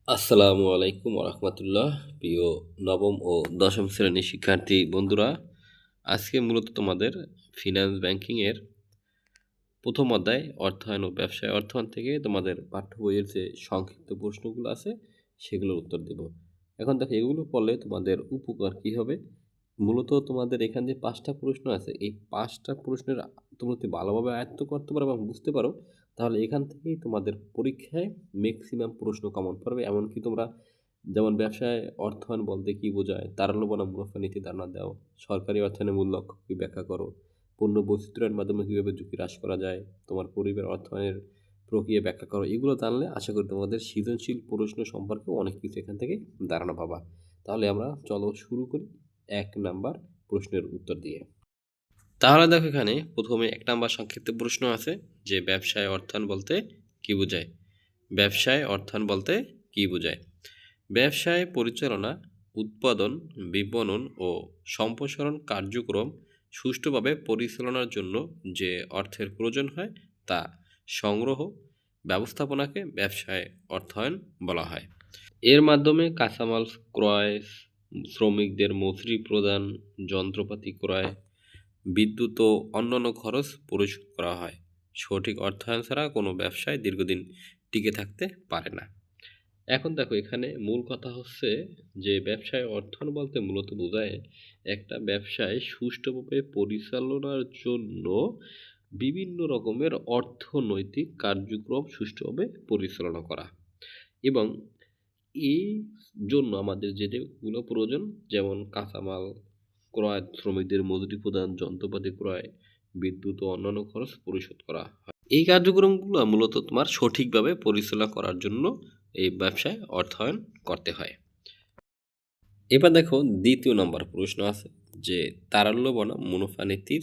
আসসালামু আলাইকুম রহমতুল্লাহ। প্রিয় নবম ও দশম শ্রেণীর শিক্ষার্থী বন্ধুরা, আজকে মূলত তোমাদের ফিনান্স ব্যাংকিংয়ের প্রথম অধ্যায় অর্থায়ন ও ব্যবসায় অর্থায়ন থেকে তোমাদের পাঠ্য বইয়ের যে সংক্ষিপ্ত প্রশ্নগুলো আছে সেগুলোর উত্তর দেব। এখন দেখো, এগুলো পড়লে তোমাদের উপকার কী হবে। মূলত তোমাদের এখান যে 5টা প্রশ্ন আছে, এই 5টা প্রশ্নের তোমরা যদি ভালোভাবে আয়ত্ত করতে পারো এবং বুঝতে পারো, তাহলে এখান থেকেই তোমাদের পরীক্ষায় ম্যাক্সিমাম প্রশ্ন কমন পড়বে। এমনকি তোমরা যেমন ব্যবসায় অর্থায়ন বলতে কী বোঝায়, তারল্য বনাম মুনাফা নীতি ধারণা দাও, সরকারি অর্থায়নের মূল লক্ষ্য কী ব্যাখ্যা করো, পণ্য বৈচিত্র্যের মাধ্যমে কীভাবে ঝুঁকি হ্রাস করা যায়, তোমার পরিবার অর্থায়নের প্রক্রিয়া ব্যাখ্যা করো। এগুলো জানলে আশা করি তোমাদের সৃজনশীল প্রশ্ন সম্পর্কে অনেক কিছু এখান থেকে ধারণা পাবা। তাহলে আমরা চলো শুরু করি 1 নাম্বার প্রশ্নের উত্তর দিয়ে। তাহলে দেখো, এখানে প্রথমে 1 নাম্বার সংক্ষিপ্ত প্রশ্ন আছে যে ব্যবসায় অর্থায়ন বলতে কী বোঝায়। ব্যবসায় অর্থায়ন বলতে কী বোঝায়? ব্যবসায় পরিচালনা, উৎপাদন, বিপণন ও সম্প্রসারণ কার্যক্রম সুষ্ঠুভাবে পরিচালনার জন্য যে অর্থের প্রয়োজন হয় তা সংগ্রহ ব্যবস্থাপনাকে ব্যবসায় অর্থায়ন বলা হয়। এর মাধ্যমে কাঁচামাল ক্রয়, শ্রমিকদের মজুরি প্রদান, যন্ত্রপাতি ক্রয়, বিদ্যুৎ ও অন্যান্য খরচ পরিশোধ করা হয়। সঠিক অর্থায়ন ছাড়া কোনো ব্যবসায় দীর্ঘদিন টিকে থাকতে পারে না। এখন দেখো, এখানে মূল কথা হচ্ছে যে ব্যবসায় অর্থায়ন বলতে মূলত বোঝায় একটা ব্যবসায় সুষ্ঠুভাবে পরিচালনার জন্য বিভিন্ন রকমের অর্থনৈতিক কার্যক্রম সুষ্ঠুভাবে পরিচালনা করা, এবং এই জন্য আমাদের যেগুলো প্রয়োজন, যেমন কাঁচামাল ক্রয়, শ্রমিকদের মজুরি প্রদান, যন্ত্রপাতি ক্রয়, বিদ্যুৎ ও অন্যান্য খরচ পরিশোধ করা হয়। এই কার্যক্রমগুলো মূলত তোমার সঠিকভাবে পরিচালনা করার জন্য এই ব্যবসায় অর্থায়ন করতে হয়। এবার দেখো, 2 নম্বর প্রশ্ন আছে যে তারল্য বনাম মুনাফা নীতির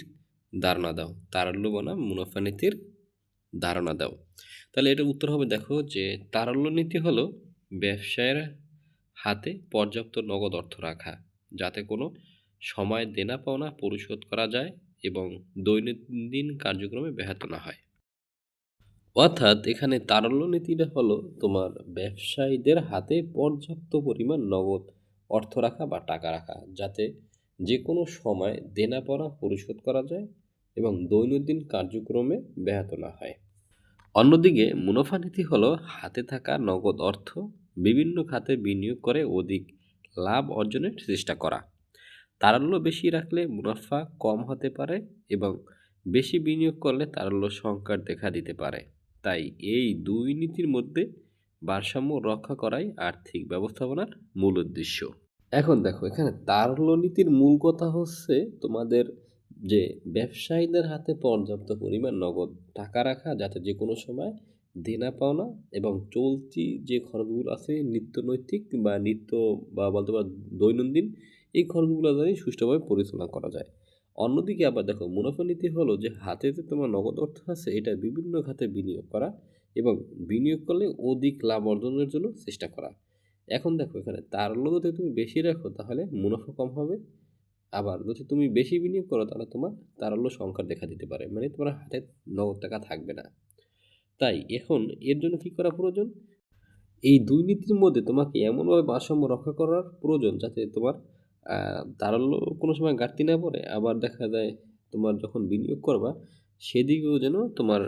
ধারণা দাও। তারল্য বনাম মুনাফা নীতির ধারণা দাও। তাহলে এটার উত্তর হবে, দেখো যে তারল্য নীতি হলো ব্যবসায়ের হাতে পর্যাপ্ত নগদ অর্থ রাখা, যাতে কোনো সময় দেনা পাওনা পরিশোধ করা যায় এবং দৈনন্দিন কার্যক্রমে ব্যাহত না হয়। অর্থাৎ এখানে তারল্য নীতিটা হলো তোমার ব্যবসায়ীদের হাতে পর্যাপ্ত পরিমাণ নগদ অর্থ রাখা বা টাকা রাখা, যাতে যে কোনো সময় দেনা পাওনা পরিশোধ করা যায় এবং দৈনন্দিন কার্যক্রমে ব্যাহত না হয়। অন্যদিকে মুনাফা নীতি হলো হাতে থাকা নগদ অর্থ বিভিন্ন খাতে বিনিয়োগ করে অধিক লাভ অর্জনের চেষ্টা করা। তারল্য বেশি রাখলে মুনাফা কম হতে পারে এবং বেশি বিনিয়োগ করলে তারল্য সংকট দেখা দিতে পারে। তাই এই দুই নীতির মধ্যে ভারসাম্য রক্ষা করাই আর্থিক ব্যবস্থাপনার মূল উদ্দেশ্য। এখন দেখো, এখানে তারল্য নীতির মূল কথা হচ্ছে তোমাদের যে ব্যবসায়ীদের হাতে পর্যাপ্ত পরিমাণ নগদ টাকা রাখা, যাতে যে কোনো সময় দেনা পাওনা এবং চলতি যে খরচগুলো আছে নিত্য নৈতিক বা নিত্য বা বলতে পারো দৈনন্দিন, এই খরচগুলো যাতে সুষ্ঠুভাবে পরিচালনা করা যায়। অন্যদিকে আবার দেখো, মুনাফা নীতি হলো যে হাতে যে তোমার নগদ অর্থ আছে এটা বিভিন্ন খাতে বিনিয়োগ করা এবং বিনিয়োগ করলে অধিক লাভ অর্জনের জন্য চেষ্টা করা। এখন দেখো, এখানে তারল্য যদি তুমি বেশি রাখো তাহলে মুনাফা কম হবে, আবার যদি তুমি বেশি বিনিয়োগ করো তাহলে তোমার তারল্য সংকট দেখা দিতে পারে, মানে তোমার হাতে নগদ টাকা থাকবে না। তাই এখন এর জন্য কি করা প্রয়োজন? এই দুই নীতির মধ্যে তোমাকে এমনভাবে ভারসাম্য রক্ষা করার প্রয়োজন যাতে তোমার তারল্য কোনো সময় ঘাটতি না পড়ে, আবার দেখা যায় তোমার যখন বিনিয়োগ করবা সেদিকেও যেন তোমার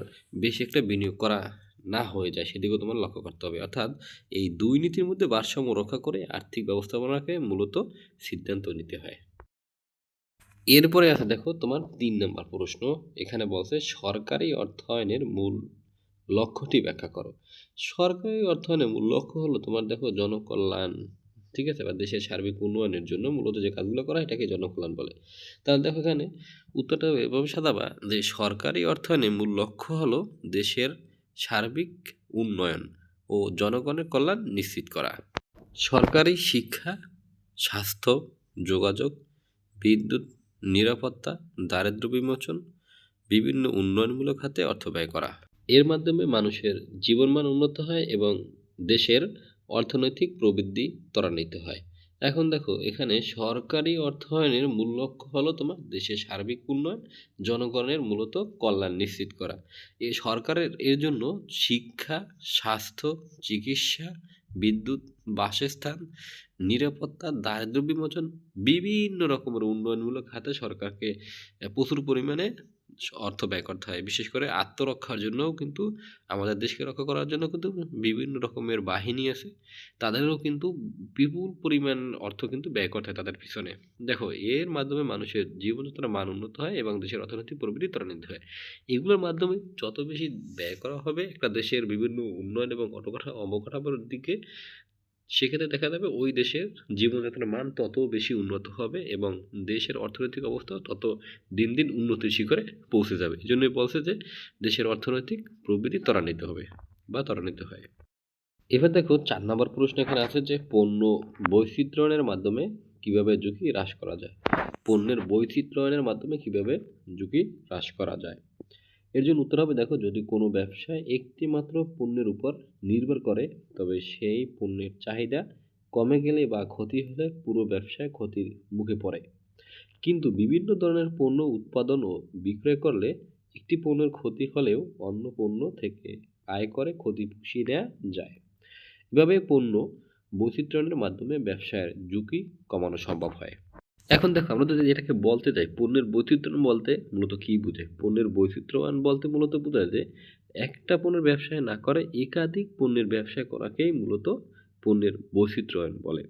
বেশি একটা বিনিয়োগ করা না হয়ে যায়, সেদিকেও তোমার লক্ষ্য করতে হবে। অর্থাৎ এই দুই নীতির মধ্যে ভারসাম্য রক্ষা করে আর্থিক ব্যবস্থাপনাকে মূলত সিদ্ধান্ত নিতে হয়। এরপরে আছে দেখো তোমার 3 নম্বর প্রশ্ন। এখানে বলছে সরকারি অর্থায়নের মূল লক্ষ্যটি ব্যাখ্যা করো। সরকারি অর্থায়নের মূল লক্ষ্য হলো তোমার দেখো জনকল্যাণ, ঠিক আছে, বা দেশের সার্বিক উন্নয়নের জন্য মূলত যে কাজগুলো করা হয় এটাকে জনকল্যাণ বলে। তাহলে দেখো, এখানে উত্তরটা এভাবে সাজাবা যে সরকারি অর্থায়নের মূল লক্ষ্য হলো দেশের সার্বিক উন্নয়ন ও জনগণের কল্যাণ নিশ্চিত করা। সরকারি শিক্ষা, স্বাস্থ্য, যোগাযোগ, বিদ্যুৎ, নিরাপত্তা, দারিদ্র্য বিমোচন, বিভিন্ন উন্নয়নমূলক খাতে অর্থ ব্যয় করা। এর মাধ্যমে মানুষের জীবনমান উন্নত হয় এবং দেশের অর্থনৈতিক প্রবৃদ্ধি ত্বরান্বিত হয়। এখন দেখো, এখানে সরকারি অর্থায়নের মূল লক্ষ্য হলো তোমার দেশের সার্বিক উন্নয়ন, জনগণের মূলত কল্যাণ নিশ্চিত করা। এই সরকারের এর জন্য শিক্ষা, স্বাস্থ্য, চিকিৎসা, বিদ্যুৎ, বাসস্থান, নিরাপত্তা, দারিদ্র্য বিমোচন, বিভিন্ন রকমের উন্নয়নমূলক খাতে সরকারকে প্রচুর পরিমাণে অর্থ ব্যয় করতে হয়। বিশেষ করে আত্মরক্ষার জন্যও কিন্তু আমাদের দেশকে রক্ষা করার জন্য কিন্তু বিভিন্ন রকমের বাহিনী আছে। তাদেরও কিন্তু বিপুল পরিমাণ অর্থ কিন্তু ব্যয় করতে হয় তাদের পিছনে। দেখো, এর মাধ্যমে মানুষের জীবনযাত্রার মান উন্নত হয় এবং দেশের অর্থনৈতিক প্রবৃদ্ধি ত্বরান্বিত হয়। এগুলোর মাধ্যমে যত বেশি ব্যয় করা হবে একটা দেশের বিভিন্ন উন্নয়ন এবং অবকাঠামোর দিকে, সেক্ষেত্রে দেখা যাবে ওই দেশের জীবনযাত্রার মান তত বেশি উন্নত হবে এবং দেশের অর্থনৈতিক অবস্থা তত দিন দিন উন্নতির শিখরে পৌঁছে যাবে। এই জন্যই বলছে যে দেশের অর্থনৈতিক প্রবৃদ্ধি ত্বরান্বিত হবে বা ত্বরান্বিত হয়। এবার দেখো 4 নম্বর প্রশ্ন এখানে আছে যে পণ্য বৈচিত্র্যায়নের মাধ্যমে কিভাবে ঝুঁকি হ্রাস করা যায়। পণ্যের বৈচিত্র্যায়নের মাধ্যমে কিভাবে ঝুঁকি হ্রাস করা যায়। এর জন্য উত্তর হবে, দেখো, যদি কোনো ব্যবসায় একটি মাত্র পণ্যের উপর নির্ভর করে তবে সেই পণ্যের চাহিদা কমে গেলে বা ক্ষতি হলে পুরো ব্যবসায় ক্ষতির মুখে পড়ে। কিন্তু বিভিন্ন ধরনের পণ্য উৎপাদন ও বিক্রয় করলে একটি পণ্যের ক্ষতি হলেও অন্য পণ্য থেকে আয় করে ক্ষতি পুষিয়ে দেওয়া যায়। এভাবে পণ্য বৈচিত্র্যায়নের মাধ্যমে ব্যবসায়ের ঝুঁকি কমানো সম্ভব হয়। এখন দেখো, আমরা যদি এটাকে বলতে যাই পণ্যের বৈচিত্র্য বলতে মূলত কি বোঝায়। পণ্যের বৈচিত্র্যবান বলতে মূলত বোঝায় যে একটা পণ্যের ব্যবসায় না করে একাধিক পণ্যের ব্যবসা করাকেই মূলত পণ্যের বৈচিত্র্যায়ন বলে।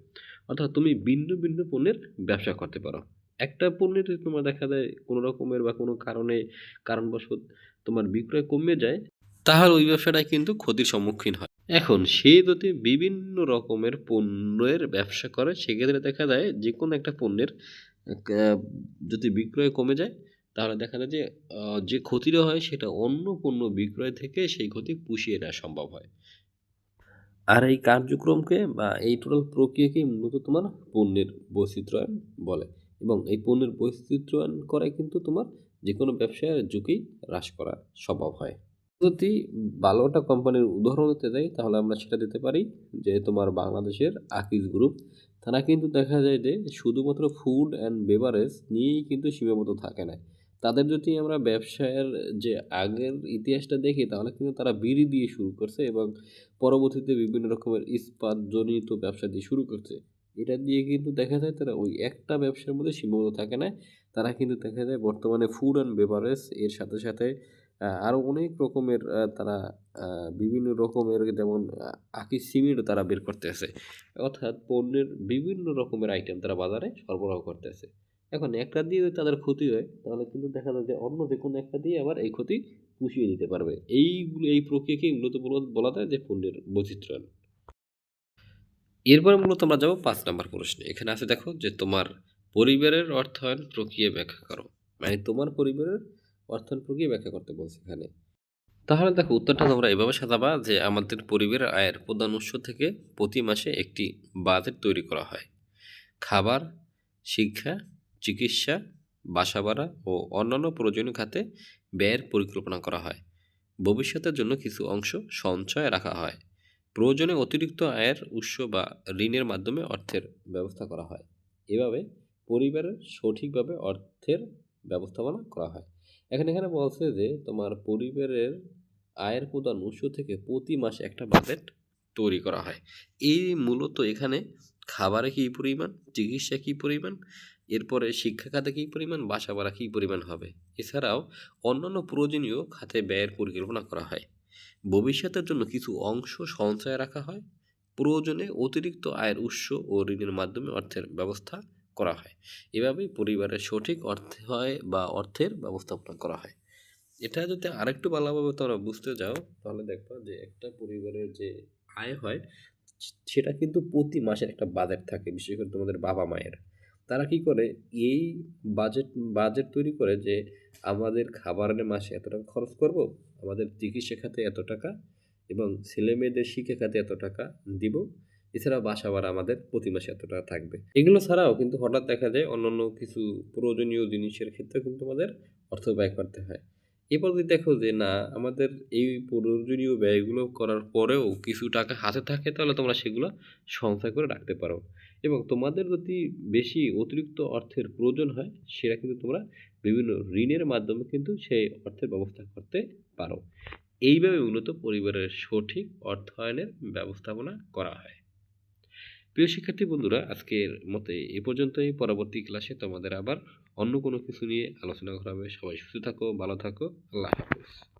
অর্থাৎ তুমি ভিন্ন ভিন্ন পণ্যের ব্যবসা করতে পারো। একটা পণ্যের যদি তোমার দেখা যায় কোনো রকমের বা কোনো কারণবশত তোমার বিক্রয় কমে যায়, তাহলে ওই ব্যবসাটাই কিন্তু ক্ষতির সম্মুখীন হয়। এখন সে যদি বিভিন্ন রকমের পণ্যের ব্যবসা করে সেক্ষেত্রে দেখা যায় যে কোনো একটা পণ্যের যদি বিক্রয় কমে যায় তাহলে দেখা যায় যে যে ক্ষতিটা হয় সেটা অন্য পণ্য বিক্রয় থেকে সেই ক্ষতি পুষিয়ে নেওয়া সম্ভব হয়। আর এই কার্যক্রমকে বা এই টোটাল প্রক্রিয়াকেই মূলত তোমার পণ্যের বৈচিত্র্যায়ন বলে এবং এই পণ্যের বৈচিত্র্যায়ন করায় কিন্তু তোমার যে কোনো ব্যবসায়ের ঝুঁকি হ্রাস করা সম্ভব হয়। যদি ভালো একটা কোম্পানির উদাহরণ দিতে যাই তাহলে আমরা সেটা দিতে পারি যে তোমার বাংলাদেশের আকিজ গ্রুপ। তারা কিন্তু দেখা যায় যে শুধুমাত্র ফুড অ্যান্ড বেভারেজ নিয়েই কিন্তু সীমাবদ্ধ থাকে না। তাদের যদি আমরা ব্যবসায়ের যে আগের ইতিহাসটা দেখি তাহলে কিন্তু তারা বিড়ি দিয়ে শুরু করছে এবং পরবর্তীতে বিভিন্ন রকমের ইস্পাতজনিত ব্যবসা দিয়ে শুরু করছে। এটা দিয়ে কিন্তু দেখা যায় তারা ওই একটা ব্যবসার মধ্যে সীমাবদ্ধ থাকে না। তারা কিন্তু দেখা যায় বর্তমানে ফুড অ্যান্ড বেভারেজ এর সাথে সাথে আরো অনেক রকমের তারা বিভিন্ন রকমের যেমন আকিজ সিমেন্টও তারা বের করতেছে। অর্থাৎ পণ্যের বিভিন্ন রকমের আইটেম তারা বাজারে সরবরাহ করতেছে। এখন একটা দিয়ে যদি তাদের ক্ষতি হয় তাহলে কিন্তু দেখা যায় যে অন্য যেকোনো একটা দিয়ে আবার এই ক্ষতি পুষিয়ে দিতে পারবে। এই প্রক্রিয়াকেই মূলত বলা যায় যে পণ্যের বৈচিত্র্যায়ন। এরপরে মূলত আমরা যাবো 5 নাম্বার প্রশ্নে। এখানে আছে, দেখো, যে তোমার পরিবারের অর্থায়ন প্রক্রিয়া ব্যাখ্যা করো। মানে তোমার পরিবারের অর্থায়ন প্রক্রিয়া ব্যাখ্যা করতে বলছে এখানে। তাহলে দেখো, উত্তরটা তোমরা এভাবে সাজাবা যে আমাদের পরিবারের আয়ের প্রধান উৎস থেকে প্রতি মাসে একটি বাজেট তৈরি করা হয়। খাবার, শিক্ষা, চিকিৎসা, বাসা ভাড়া ও অন্যান্য প্রয়োজনীয় খাতে ব্যয়ের পরিকল্পনা করা হয়। ভবিষ্যতের জন্য কিছু অংশ সঞ্চয় রাখা হয়। প্রয়োজনে অতিরিক্ত আয়ের উৎস বা ঋণের মাধ্যমে অর্থের ব্যবস্থা করা হয়। এভাবে পরিবারের সঠিকভাবে অর্থের ব্যবস্থাপনা করা হয়। এখানে বলছে যে তোমার পরিবারের আয়ের প্রধান উৎস থেকে প্রতি মাসে একটা বাজেট তৈরি করা হয়। এই মূলত এখানে খাবারে কী পরিমাণ, চিকিৎসা কী পরিমাণ, এরপরে শিক্ষা খাতে কী পরিমাণ, বাসা ভাড়া কী পরিমাণ হবে, এছাড়াও অন্যান্য প্রয়োজনীয় খাতে ব্যয়ের পরিকল্পনা করা হয়। ভবিষ্যতের জন্য কিছু অংশ সঞ্চয় রাখা হয়। প্রয়োজনে অতিরিক্ত আয়ের উৎস ও ঋণের মাধ্যমে অর্থের ব্যবস্থা করা হয়। এভাবেই পরিবারের সঠিক অর্থের ব্যবস্থাপনা করা হয়। এটা যদি আরেকটু ভালোভাবে তোমরা বুঝতে যাও তাহলে দেখবা যে একটা পরিবারের যে আয় হয় সেটা কিন্তু প্রতি মাসের একটা বাজেট থাকে। বিশেষ করে তোমাদের বাবা মায়ের, তারা কি করে এই বাজেট বাজেট তৈরি করে যে আমাদের খাবারের মাসে এত টাকা খরচ করব, আমাদের চিকিৎসা খাতে এত টাকা এবং ছেলে মেয়েদের শিক্ষা খাতে এত টাকা দিব, এছাড়া বাসা ভাড়া আমাদের প্রতি মাসে এত টাকা থাকবে। এগুলো ছাড়াও কিন্তু হঠাৎ দেখা যায় অন্যান্য কিছু প্রয়োজনীয় জিনিসের ক্ষেত্রে কিন্তু আমাদের অর্থ ব্যয় করতে হয়। এরপর যদি দেখো যে না, আমাদের এই প্রয়োজনীয় ব্যয়গুলো করার পরেও কিছু টাকা হাতে থাকে তাহলে তোমরা সেগুলো সঞ্চয় করে রাখতে পারো এবং তোমাদের যদি বেশি অতিরিক্ত অর্থের প্রয়োজন হয় সেটা কিন্তু তোমরা বিভিন্ন ঋণের মাধ্যমে কিন্তু সেই অর্থের ব্যবস্থা করতে পারো। এইভাবে মূলত পরিবারের সঠিক অর্থায়নের ব্যবস্থাপনা করা হয়। প্রিয় শিক্ষার্থী বন্ধুরা, আজকের মতে এ পর্যন্তই। পরবর্তী ক্লাসে তোমাদের আবার অন্য কোনো কিছু নিয়ে আলোচনা করা হবে। সবাই সুস্থ থাকো, ভালো থাকো। আল্লাহ হাফেজ।